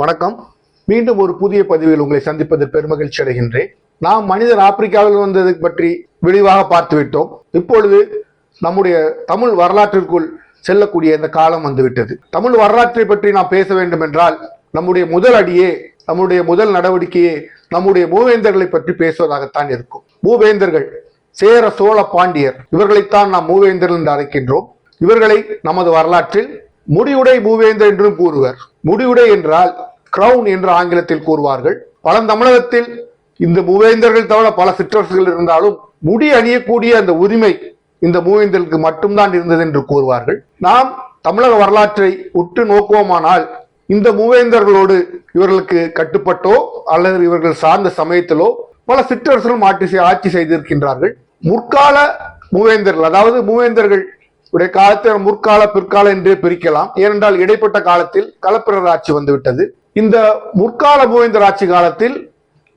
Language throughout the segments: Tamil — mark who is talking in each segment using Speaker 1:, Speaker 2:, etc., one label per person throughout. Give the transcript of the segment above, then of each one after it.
Speaker 1: வணக்கம். மீண்டும் ஒரு புதிய பதிவில் உங்களை சந்திப்பதில் பெருமகிழ்ச்சி அடைகின்றேன். நாம் மனிதர் ஆப்பிரிக்காவில் வந்தது பற்றி விரிவாக பார்த்துவிட்டோம். இப்பொழுது நம்முடைய தமிழ் வரலாற்றிற்குள் செல்லக்கூடிய இந்த காலம் வந்துவிட்டது. தமிழ் வரலாற்றை பற்றி நாம் பேச வேண்டும் என்றால் நம்முடைய முதல் அடியே, நம்முடைய முதல் நடவடிக்கையே நம்முடைய மூவேந்தர்களை பற்றி பேசுவதாகத்தான் இருக்கும். மூவேந்தர்கள் சேர, சோழ, பாண்டியர், இவர்களைத்தான் நாம் மூவேந்தர்கள் என்று அழைக்கின்றோம். இவர்களை நமது வரலாற்றில் முடிவுடை மூவேந்தர் என்றும் கூறுவர். முடிவுடை என்றால் கிரவுன் என்று ஆங்கிலத்தில் கூறுவார்கள். பழந்தமிழகத்தில் இந்த மூவேந்தர்கள் தவிர பல சிற்றரசுகள் இருந்தாலும் முடி அணியக்கூடிய அந்த உரிமை இந்த மூவேந்தர்களுக்கு மட்டும்தான் இருந்தது என்று கூறுவார்கள். நாம் தமிழக வரலாற்றை உற்று நோக்குவோமானால் இந்த மூவேந்தர்களோடு இவர்களுக்கு கட்டுப்பட்டோ அல்லது இவர்கள் சார்ந்த சமயத்திலோ பல சிற்றரசுகள் ஆட்சி செய்திருக்கின்றார்கள். முற்கால மூவேந்தர்கள், அதாவது மூவேந்தர்கள் உடைய காலத்தை முற்கால பிற்கால என்றே பிரிக்கலாம். ஏனென்றால் இடைப்பட்ட காலத்தில் களப்பிரர் ஆட்சி வந்துவிட்டது. இந்த முற்கால மூவேந்தர் ஆட்சி காலத்தில்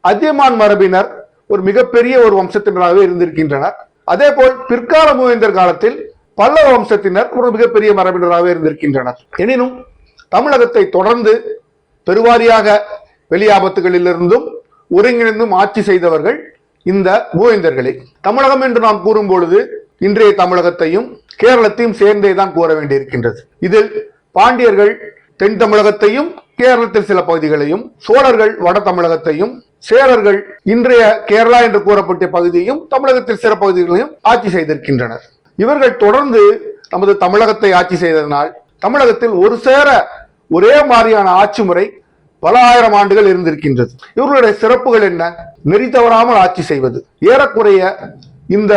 Speaker 1: அதியமான் மரபினர் ஒரு மிகப்பெரிய ஒரு வம்சத்தினராகவே இருந்திருக்கின்றனர். அதே போல் பிற்கால மூவேந்தர் காலத்தில் பல்லவ வம்சத்தினர் ஒரு மிகப்பெரிய மரபினராகவே இருந்திருக்கின்றனர். எனினும் தமிழகத்தை தொடர்ந்து பெருவாரியாக வெளியாபத்துகளிலிருந்தும் ஒருங்கிணைந்தும் ஆட்சி செய்தவர்கள் இந்த மூவேந்தர்களே. தமிழகம் என்று நாம் கூறும் பொழுது இன்றைய தமிழகத்தையும் கேரளத்தையும் சேர்ந்தேதான் கூற வேண்டியிருக்கின்றது. இதில் பாண்டியர்கள் தென் தமிழகத்தையும் கேரளத்தில் சில பகுதிகளையும், சோழர்கள் வட தமிழகத்தையும், சேரர்கள் இன்றைய கேரளா என்று கூறப்பட்ட பகுதியையும் தமிழகத்தில் சில பகுதிகளையும் ஆட்சி செய்திருக்கின்றனர். இவர்கள் தொடர்ந்து நமது தமிழகத்தை ஆட்சி செய்ததனால் தமிழகத்தில் ஒரு சேர ஒரே மாதிரியான ஆட்சி முறை பல ஆயிரம் ஆண்டுகள் இருந்திருக்கின்றது. இவர்களுடைய சிறப்புகள் என்ன? நெறி தவறாமல் ஆட்சி செய்வது. ஏறக்குறைய இந்த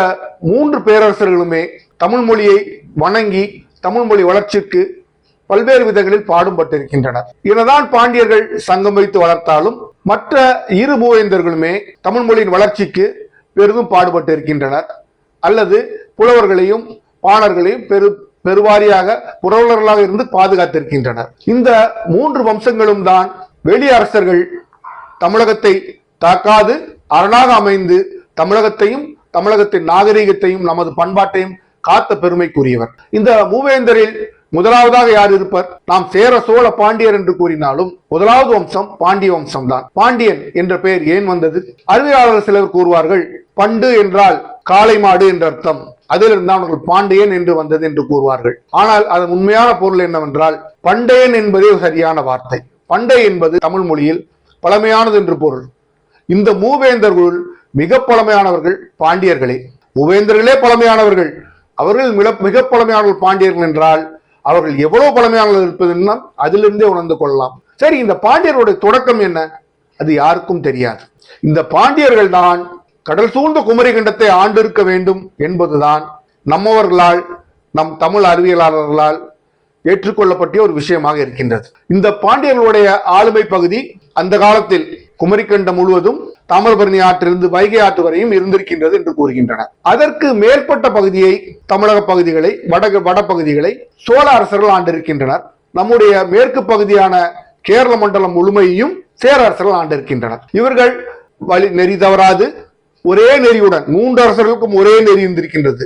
Speaker 1: மூன்று பேரரசர்களுமே தமிழ் மொழியை வணங்கி தமிழ் மொழி வளர்ச்சிக்கு பல்வேறு விதங்களில் பாடுபட்டிருக்கின்றனர். இதனால் பாண்டியர்கள் சங்கம் வைத்து வளர்த்தாலும் மற்ற இரு மூவேந்தர்களுமே தமிழ் மொழியின் வளர்ச்சிக்கு பெரிதும் பாடுபட்டு இருக்கின்றனர். அல்லது புலவர்களையும் பாணர்களையும் பெருவாரியாக புரவலர்களாக இருந்து பாதுகாத்திருக்கின்றனர். இந்த மூன்று வம்சங்களும் தான் வெளி அரசர்கள் தமிழகத்தை தாக்காது அரணாக அமைந்து தமிழகத்தையும் தமிழகத்தின் நாகரீகத்தையும் நமது பண்பாட்டையும் காத்த பெருமைக்குரியவர். இந்த மூவேந்தரில் முதலாவதாக யார் இருப்பர்? நாம் சேர, சோழ, பாண்டியர் என்று கூறினாலும் முதலாவது வம்சம் பாண்டிய வம்சம் தான். பாண்டியன் என்ற பெயர் ஏன் வந்தது? அறிவியலாளர் சிலர் கூறுவார்கள், பண்டு என்றால் காளை மாடு என்ற அர்த்தம், அதிலிருந்து அவர்கள் பாண்டியன் என்று வந்தது என்று கூறுவார்கள். ஆனால் அதன் உண்மையான பொருள் என்னவென்றால் பண்டையன் என்பதே சரியான வார்த்தை. பண்டை என்பது தமிழ் மொழியில் பழமையானது என்று பொருள். இந்த மூவேந்தர்களுள் மிக பழமையானவர்கள் பாண்டியர்களே. மூவேந்தர்களே பழமையானவர்கள், அவர்கள் மிக பழமையானவர்கள் பாண்டியர்கள் என்றால் அவர்கள் எவ்வளவு பழமையானவர்கள் இருப்பதுன்னா அதிலிருந்தே உணர்ந்து கொள்ளலாம். சரி, இந்த பாண்டியர்களுடைய தொடக்கம் என்ன? அது யாருக்கும் தெரியாது. இந்த பாண்டியர்கள் தான் கடல் சூழ்ந்த குமரி கண்டத்தை ஆண்டிருக்க வேண்டும் என்பதுதான் நம்மவர்களால், நம் தமிழ் அறிவியலாளர்களால் ஏற்றுக்கொள்ளப்பட்ட ஒரு விஷயமாக இருக்கின்றது. இந்த பாண்டியர்களுடைய ஆளுமை பகுதி அந்த காலத்தில் குமரிக்கண்டம் முழுவதும் தாமிரபரணி ஆற்றிலிருந்து வைகை ஆற்று வரையும் இருந்திருக்கின்றது என்று கூறுகின்றனர். அதற்கு மேற்பட்ட பகுதியை, தமிழக பகுதிகளை, வடபகுதிகளை சோழ அரசர்கள் ஆண்டிருக்கின்றனர். நம்முடைய மேற்கு பகுதியான கேரள மண்டலம் முழுமையையும் சேர அரசர்கள் ஆண்டிருக்கின்றனர். இவர்கள் நெறி தவறாது ஒரே நெறியுடன், மூன்று அரசர்களுக்கும் ஒரே நெறி இருந்திருக்கின்றது.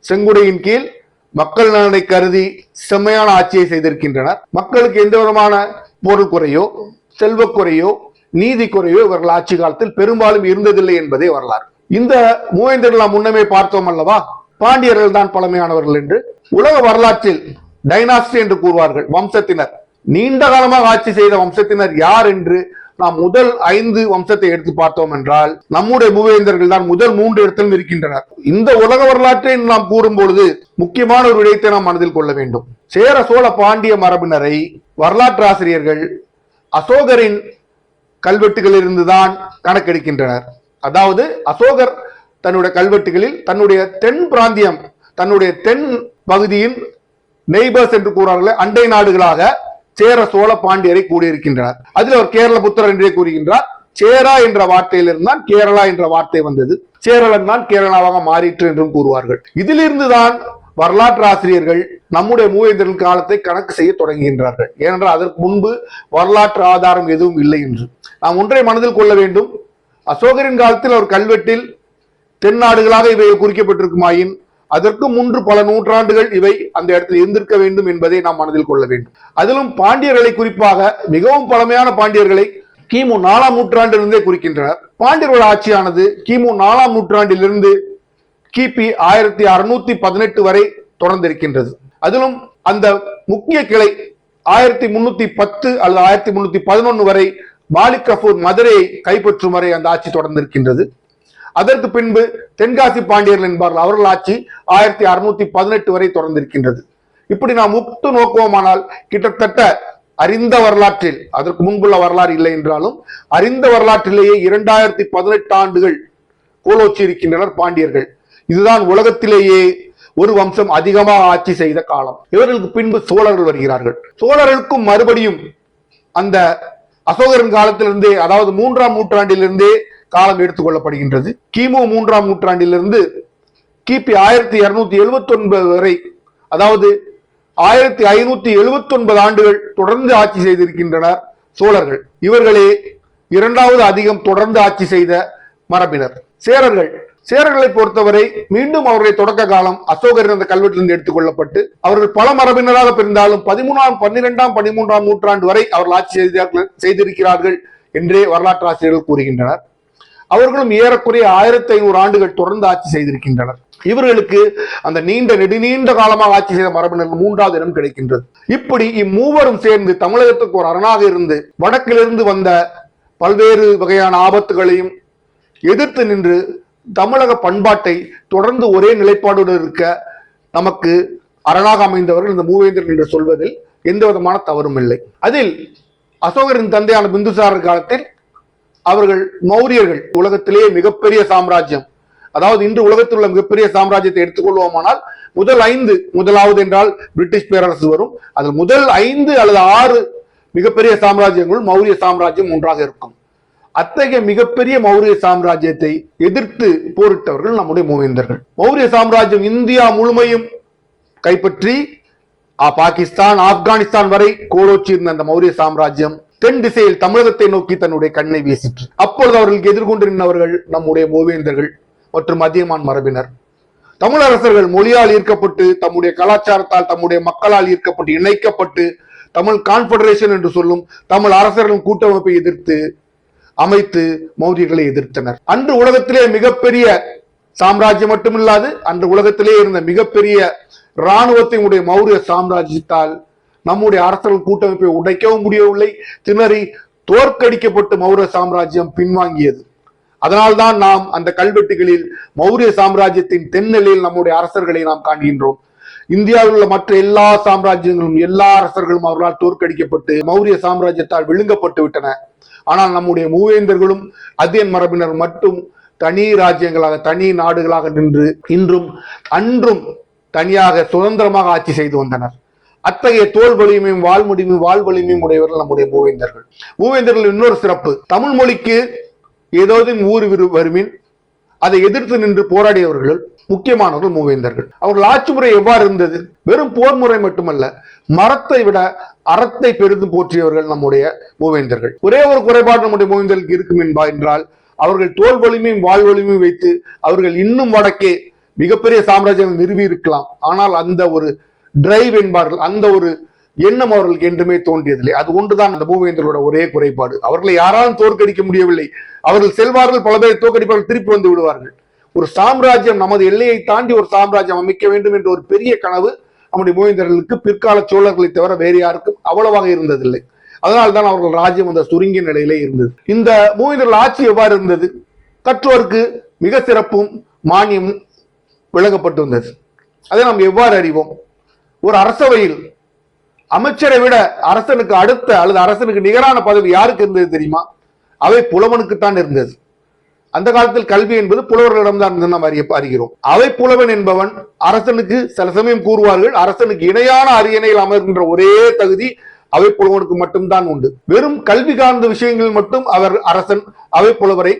Speaker 1: செங்குடையின் கீழ் மக்கள் நலனை கருதி செம்மையான ஆட்சியை செய்திருக்கின்றனர். மக்களுக்கு எந்த விதமான பொருள் குறையோ, செல்வ குறையோ, நீதி குறையோ இவர்கள் ஆட்சி காலத்தில் பெரும்பாலும் இருந்ததில்லை என்பதே வரலாறு. இந்த மூவேந்தர்கள் நாம் முன்னமே பார்த்தோம் அல்லவா, பாண்டியர்கள் தான் பழமையானவர்கள் என்று. உலக வரலாற்றில் டைனாஸ்டி என்று கூறுவார்கள், வம்சத்தினர், நீண்ட காலமாக ஆட்சி செய்த வம்சத்தினர் யார் என்று நாம் முதல் 5 வம்சத்தை எடுத்து பார்த்தோம் என்றால் நம்முடைய மூவேந்தர்கள் தான் முதல் 3 இடத்திலும் இருக்கின்றனர். இந்த உலக வரலாற்றை நாம் கூறும் பொழுது முக்கியமான ஒரு விடயத்தை நாம் மனதில் கொள்ள வேண்டும். சேர, சோழ, பாண்டிய மரபினரை வரலாற்று ஆசிரியர்கள் அசோகரின் கல்வெட்டுகளில் இருந்துதான் கணக்கெடுக்கின்றனர். அதாவது அசோகர் தன்னுடைய கல்வெட்டுகளில் தன்னுடைய தென் பிராந்தியம், தன்னுடைய தென் பகுதியின் நெய்பர்ஸ் என்று கூறுவார்கள், அண்டை நாடுகளாக சேர, சோழ, பாண்டியரை கூடியிருக்கின்றனர். அதில் அவர் கேரள புத்திரர் என்றே கூறுகின்றார். சேரா என்ற வார்த்தையிலிருந்தான் கேரளா என்ற வார்த்தை வந்தது. சேரளன் தான் கேரளாவாக மாறிற்று என்றும் கூறுவார்கள். இதிலிருந்துதான் வரலாற்று ஆசிரியர்கள் நம்முடைய மூவேந்தர்கள் காலத்தை கணக்கு செய்ய தொடங்குகின்றார்கள். ஏனென்றால் அதற்கு முன்பு வரலாற்று ஆதாரம் எதுவும் இல்லை என்று நாம் ஒன்றை மனதில் கொள்ள வேண்டும். அசோகரின் காலத்தில் அவர் கல்வெட்டில் தென்னாடுகளாக இவை குறிக்கப்பட்டிருக்குமாயின் அதற்கு முன்பு பல நூற்றாண்டுகள் இவை அந்த இடத்தில் இருந்திருக்க வேண்டும் என்பதை நாம் மனதில் கொள்ள வேண்டும். அதிலும் பாண்டியர்களை, குறிப்பாக மிகவும் பழமையான பாண்டியர்களை கிமு 4ஆம் நூற்றாண்டிலிருந்தே குறிக்கின்றனர். பாண்டியர்கள் ஆட்சியானது கிமு 4ஆம் நூற்றாண்டிலிருந்து கிபி 1618 வரை தொடர்ந்திருக்கின்றது. அதிலும் அந்த முக்கிய கிளை 1310 அல்லது 1311 வரை மாலிக் கஃபூர் மதுரையை கைப்பற்றும் வரை அந்த ஆட்சி தொடர்ந்திருக்கின்றது. அதற்கு பின்பு தென்காசி பாண்டியர்கள் என்பார்கள், அவர்கள் ஆட்சி 1618 வரை தொடர்ந்திருக்கின்றது. இப்படி நாம் உத்து நோக்குவோமானால் கிட்டத்தட்ட அறிந்த வரலாற்றில், அதற்கு முன்புள்ள வரலாறு இல்லை என்றாலும் அறிந்த வரலாற்றிலேயே 2018 ஆண்டுகள் கோலோச்சி இருக்கின்றனர் பாண்டியர்கள். இதுதான் உலகத்திலேயே ஒரு வம்சம் அதிகமாக ஆட்சி செய்த காலம். இவர்களுக்கு பின்பு சோழர்கள் வருகிறார்கள். சோழர்களுக்கும் மறுபடியும் அந்த அசோகரின் காலத்திலிருந்தே, அதாவது 3ஆம் நூற்றாண்டிலிருந்தே காலம் எடுத்துக் கொள்ளப்படுகின்றது. கிமு 3ஆம் நூற்றாண்டிலிருந்து கிபி 1279 வரை, அதாவது 1579 ஆண்டுகள் தொடர்ந்து ஆட்சி செய்திருக்கின்றனர் சோழர்கள். இவர்களே இரண்டாவது அதிகம் தொடர்ந்து ஆட்சி செய்த மரபினர். சேரர்களை பொறுத்தவரை மீண்டும் அவருடைய தொடக்க காலம் அசோகரின் அந்த கல்வெட்டிலிருந்து எடுத்துக் கொள்ளப்பட்டு அவர்கள் பல மரபினராக பிரிந்தாலும் 13ஆம் 13ஆம் நூற்றாண்டு வரை அவர்கள் ஆட்சி செய்திருக்கிறார்கள் என்றே வரலாற்று ஆசிரியர்கள் கூறுகின்றனர். அவர்களும் ஏறக்குறைய 1500 ஆண்டுகள் தொடர்ந்து ஆட்சி செய்திருக்கின்றனர். இவர்களுக்கு அந்த நெடுநீண்ட காலமாக ஆட்சி செய்த மரபினர்கள் 3வது இடம் கிடைக்கின்றது. இப்படி இம்மூவரும் சேர்ந்து தமிழகத்துக்கு ஒரு அரணாக இருந்து வடக்கிலிருந்து வந்த பல்வேறு வகையான ஆபத்துகளையும் எதிர்த்து நின்று தமிழக பண்பாட்டை தொடர்ந்து ஒரே நிலைப்பாடுடன் இருக்க நமக்கு அரணாக அமைந்தவர்கள் இந்த மூவேந்தர்கள் என்று சொல்வதில் எந்த விதமான தவறும் இல்லை. அதில் அசோகரின் தந்தையான பிந்துசாரர் காலத்தில் அவர்கள் மௌரியர்கள், உலகத்திலேயே மிகப்பெரிய சாம்ராஜ்யம், அதாவது இன்று உலகத்தில் உள்ள மிகப்பெரிய சாம்ராஜ்யத்தை எடுத்துக்கொள்வோமானால் முதலாவது என்றால் பிரிட்டிஷ் பேரரசு வரும். அதில் முதல் 5 அல்லது 6 மிகப்பெரிய சாம்ராஜ்யங்கள் மௌரிய சாம்ராஜ்யம் ஒன்றாக இருக்கும். அத்தகைய மிகப்பெரிய மௌரிய சாம்ராஜ்யத்தை எதிர்த்து போரிட்டவர்கள் நம்முடைய மூவேந்தர்கள். மௌரிய சாம்ராஜ்யம் இந்தியா முழுமையும் கைப்பற்றி பாகிஸ்தான், ஆப்கானிஸ்தான் வரை கோலோச்சி இருந்த அந்த மௌரிய சாம்ராஜ்யம் தென் திசையில் தமிழகத்தை நோக்கி தன்னுடைய கண்ணை வீசிற்று. அப்பொழுது அவர்களுக்கு எதிர்கொண்டு நின்றவர்கள் நம்முடைய மூவேந்தர்கள் மற்றும் அதியமான் மரபினர். தமிழரசர்கள் மொழியால் ஈர்க்கப்பட்டு, தம்முடைய கலாச்சாரத்தால், தம்முடைய மக்களால் ஈர்க்கப்பட்டு, இணைக்கப்பட்டு தமிழ் கான்ஃபெடரேஷன் என்று சொல்லும் தமிழ் அரசர்களின் கூட்டமைப்பை எதிர்த்து அமைத்து மௌரியர்களை எதிர்த்தனர். அன்று உலகத்திலே மிகப்பெரிய சாம்ராஜ்யம் மட்டுமில்லாது அன்று உலகத்திலே இருந்த மிகப்பெரிய இராணுவத்தை உடைய மௌரிய சாம்ராஜ்யத்தால் நம்முடைய அரசர்கள் கூட்டமைப்பை உடைக்கவும் முடியவில்லை. திணறி தோற்கடிக்கப்பட்டு மௌரிய சாம்ராஜ்யம் பின்வாங்கியது. அதனால்தான் நாம் அந்த கல்வெட்டுகளில் மௌரிய சாம்ராஜ்யத்தின் தென்னெல்லையில் நம்முடைய அரசர்களை நாம் காண்கின்றோம். இந்தியாவில் உள்ள மற்ற எல்லா சாம்ராஜ்யங்களும், எல்லா அரசர்களும் அவர்களால் தோற்கடிக்கப்பட்டு மௌரிய சாம்ராஜ்யத்தால் விழுங்கப்பட்டு விட்டன. ஆனால் நம்முடைய மூவேந்தர்களும் அதியன் மரபினர் மட்டும் தனி ராஜ்யங்களாக, தனி நாடுகளாக நின்று அன்றும் தனியாக சுதந்திரமாக ஆட்சி செய்து வந்தனர். அத்தகைய தோல் வலிமையும் வாழ்வலிமையும் உடையவர்கள் நம்முடைய மூவேந்தர்கள். மூவேந்தர்கள் இன்னொரு சிறப்பு, தமிழ் மொழிக்கு ஏதாவது ஊர் வருமின் அதை எதிர்த்து நின்று போராடியவர்கள் முக்கியமானவர்கள் மூவேந்தர்கள். அவர்கள் ஆட்சி முறை எவ்வாறு இருந்தது? வெறும் போர் முறை மட்டுமல்ல, மரத்தை விட அறத்தை பெரிதும் போற்றியவர்கள் நம்முடைய மூவேந்தர்கள். ஒரே ஒரு குறைபாடு நம்முடைய மூவேந்தர்களுக்கு இருக்கும் என்றால், அவர்கள் தோல் வலிமையும் வாழ்வலிமையும் வைத்து அவர்கள் இன்னும் வடக்கே மிகப்பெரிய சாம்ராஜ்யம் நிறுவி இருக்கலாம். ஆனால் அந்த ஒரு டிரைவ் என்பார்கள், அந்த ஒரு எண்ணம் அவர்களுக்கு என்றுமே தோன்றியதில்லை. அது ஒன்றுதான் அந்த மூவேந்தர்களோட ஒரே குறைபாடு. அவர்களை யாராலும் தோற்கடிக்க முடியவில்லை. அவர்கள் செல்வார்கள், பல பேரை தோற்கடிப்பார்கள், திருப்பி வந்து விடுவார்கள். ஒரு சாம்ராஜ்யம், நமது எல்லையை தாண்டி ஒரு சாம்ராஜ்யம் அமைக்க வேண்டும் என்ற ஒரு பெரிய கனவு நம்முடைய மூவேந்தர்களுக்கு பிற்கால சோழர்களை தவிர வேறு யாருக்கும் அவ்வளவாக இருந்ததில்லை. அதனால்தான் அவர்கள் ராஜ்யம் அந்த சுருங்கிய நிலையிலே இருந்தது. இந்த மூவேந்தர்கள் ஆட்சி எவ்வாறு இருந்தது? கற்றோருக்கு மிக சிறப்பும் மானியமும் விளங்கப்பட்டு வந்தது. அதை நாம் எவ்வாறு அறிவோம்? ஒரு அரசவையில் அமைச்சரை விட அரசனுக்கு அடுத்த அல்லது அரசனுக்கு நிகரான பதவி யாருக்கு இருந்தது தெரியுமா? அவை புலவனுக்குத்தான் இருந்தது. அந்த காலத்தில் கல்வி என்பது புலவர்களிடம்தான் நாம் அறிகிறோம். அவை புலவன் என்பவன் அரசனுக்கு சில சமயம் கூறுவார்கள், அரசனுக்கு இணையான அரியணையில் அமர்கின்ற ஒரே தகுதி அவை புலவனுக்கு மட்டும்தான் உண்டு. வெறும் கல்வி சார்ந்த விஷயங்களில் மட்டும் அரசன் அவை புலவரை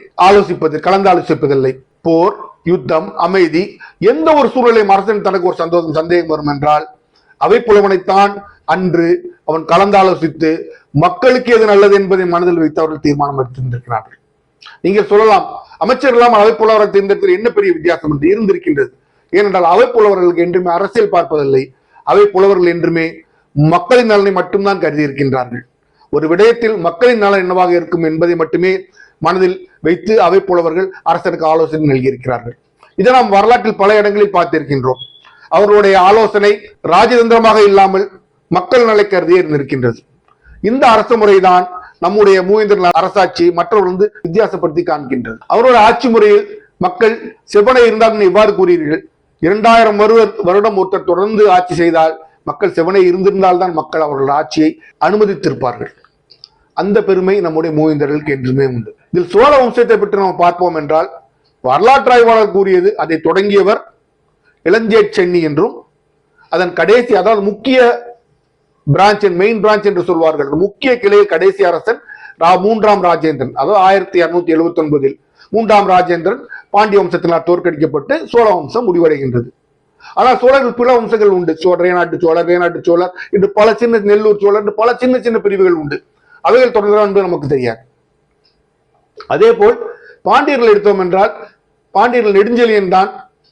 Speaker 1: கலந்தாலோசிப்பதில்லை. போர், யுத்தம், அமைதி, எந்த ஒரு சூழலையும் அரசன் தனக்கு ஒரு சந்தேகம் வரும் என்றால் அவை புலவனைத்தான் அன்று அவன் கலந்தாலோசித்து மக்களுக்கு எது நல்லது என்பதை மனதில் வைத்து அவர்கள் தீர்மானம் எடுத்திருக்கிறார்கள். நீங்கள் சொல்லலாம், அமைச்சர் இல்லாமல் அவை புலவரை தேர்ந்தெடுத்து என்ன பெரிய வித்தியாசம் என்று இருந்திருக்கின்றது. ஏனென்றால் அவை புலவர்களுக்கு என்றுமே அரசியல் பார்ப்பதில்லை. அவை புலவர்கள் என்றுமே மக்களின் நலனை மட்டும்தான் கருதி இருக்கின்றார்கள். ஒரு விடயத்தில் மக்களின் நலன் என்னவாக இருக்கும் என்பதை மட்டுமே மனதில் வைத்து அவை புலவர்கள் அரசருக்கு ஆலோசனை நல்கியிருக்கிறார்கள். இதை நாம் வரலாற்றில் பல இடங்களில் பார்த்திருக்கின்றோம். அவர்களுடைய ஆலோசனை ராஜதந்திரமாக இல்லாமல் மக்கள் நலை கருதியே இருந்திருக்கின்றது. இந்த அரசு முறைதான் நம்முடைய மூவேந்தர் அரசாட்சி மற்றவர்கள் வித்தியாசப்படுத்தி காண்கின்றது. அவருடைய ஆட்சி முறையில் மக்கள் செவ்வனை இருந்தால் எவ்வாறு கூறுகிறீர்கள்? 2000 வருடம் ஒருத்தர் தொடர்ந்து ஆட்சி செய்தால் மக்கள் செவனை இருந்திருந்தால் தான் மக்கள் அவர்கள் ஆட்சியை அனுமதித்திருப்பார்கள். அந்த பெருமை நம்முடைய மூவேந்தர்களுக்கு என்றுமே உண்டு. இதில் சோழ வம்சத்தை பற்றி நாம் பார்ப்போம் என்றால், வரலாற்று ஆய்வாளர் கூறியது அதை தொடங்கியவர் இளஞ்சேட் சென்னி என்றும், அதன் கடைசி அதாவது முக்கிய பிரான்ச் மெயின் பிரான்ச் என்று சொல்வார்கள், முக்கிய கிளையில் கடைசி அரசன் 3ஆம் ராஜேந்திரன், அதாவது 1279 3ஆம் ராஜேந்திரன் பாண்டிய வம்சத்தினால் தோற்கடிக்கப்பட்டு சோழ வம்சம் முடிவடைகின்றது. ஆனால் சோழர்கள் பிற வம்சங்கள் உண்டு. ரேநாட்டு சோழர் என்று பல சின்ன, நெல்லூர் சோழர் என்று பல சின்ன சின்ன பிரிவுகள் உண்டு. அவைகள் தொடர்ந்து என்பது நமக்கு தெரியாது. அதே போல் பாண்டியர்கள் எடுத்தோம் என்றால், பாண்டியர்கள் நெடுஞ்செழியன் தான்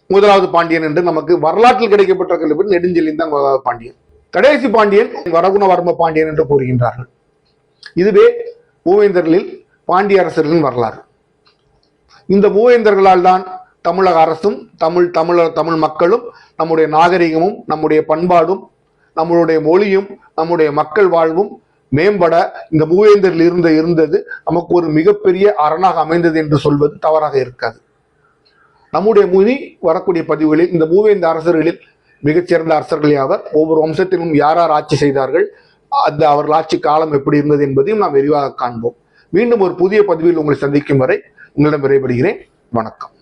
Speaker 1: முதலாவது பாண்டியன் என்று நமக்கு வரலாற்றில் கிடைக்கப்பட்ட கல்வி. நெடுஞ்செழியன் தான் முதலாவது பாண்டியன். கடைசி பாண்டியன் வரகுணவர்ம பாண்டியன் என்று கூறுகின்றார்கள். இதுவே மூவேந்தர்களில் பாண்டிய அரசர்களின் வரலாறு. இந்த மூவேந்தர்களால் தான் தமிழக அரசும் தமிழ் மக்களும் நம்முடைய நாகரிகமும் நம்முடைய பண்பாடும் நம்மளுடைய மொழியும் நம்முடைய மக்கள் வாழ்வும் மேம்பட இந்த மூவேந்தரில் இருந்தது நமக்கு ஒரு மிகப்பெரிய அரணாக அமைந்தது என்று சொல்வது தவறாக இருக்காது. நம்முடைய முனி வரக்கூடிய பதிவுகளில் இந்த மூவேந்த அரசர்களில் மிகச்சிறந்த அரசர்கள் யாவர், ஒவ்வொரு வம்சத்திலும் யார் ஆட்சி செய்தார்கள், அந்த அவர்கள் ஆட்சி காலம் எப்படி இருந்தது என்பதையும் நாம் விரிவாக காண்போம். மீண்டும் ஒரு புதிய பதிவில் உங்களை சந்திக்கும் வரை உங்களிடம் விடைபெறுகிறேன். வணக்கம்.